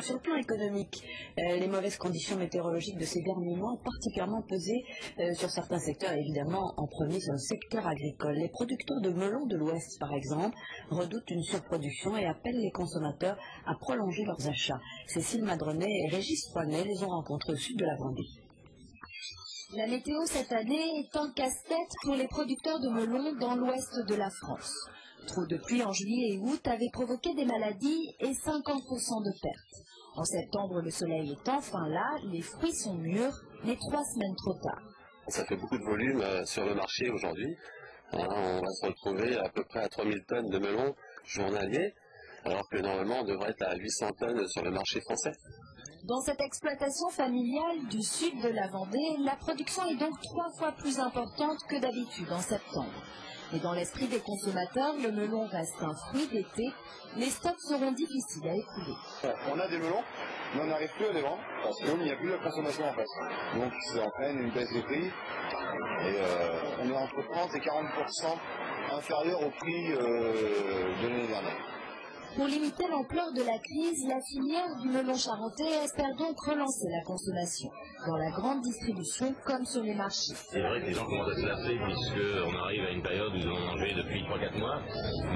Sur le plan économique, les mauvaises conditions météorologiques de ces derniers mois ont particulièrement pesé sur certains secteurs, évidemment en premier sur le secteur agricole. Les producteurs de melons de l'Ouest, par exemple, redoutent une surproduction et appellent les consommateurs à prolonger leurs achats. Cécile Madronet et Régis Froinet les ont rencontrés au sud de la Vendée. La météo cette année est un casse-tête pour les producteurs de melons dans l'ouest de la France. Trop de pluie en juillet et août avait provoqué des maladies et 50% de pertes. En septembre, le soleil est enfin là, les fruits sont mûrs, mais 3 semaines trop tard. Ça fait beaucoup de volume sur le marché aujourd'hui. On va se retrouver à peu près à 3000 tonnes de melons journaliers, alors que normalement on devrait être à 800 tonnes sur le marché français. Dans cette exploitation familiale du sud de la Vendée, la production est donc 3 fois plus importante que d'habitude en septembre. Mais dans l'esprit des consommateurs, le melon reste un fruit d'été. Les stocks seront difficiles à écouler. On a des melons, mais on n'arrive plus à les vendre parce qu'il n'y a plus de consommation en face. Donc ça entraîne une baisse des prix et on est entre 30 et 40% inférieur au prix de l'année dernière. Pour limiter l'ampleur de la crise, la filière du melon charentais espère donc relancer la consommation, dans la grande distribution comme sur les marchés. C'est vrai que les gens commencent à se lasser puisqu'on arrive à une période où ils ont mangé depuis 3-4 mois,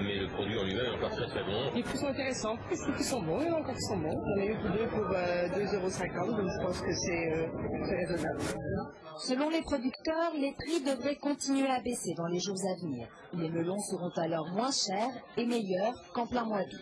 mais le produit en lui-même est encore très très bon. Les prix sont intéressants, les prix sont bons, il y en a encore qui sont bons. On a eu tous deux pour 2,50 €, donc je pense que c'est raisonnable. Selon les producteurs, les prix devraient continuer à baisser dans les jours à venir. Les melons seront alors moins chers et meilleurs qu'en plein mois d'août.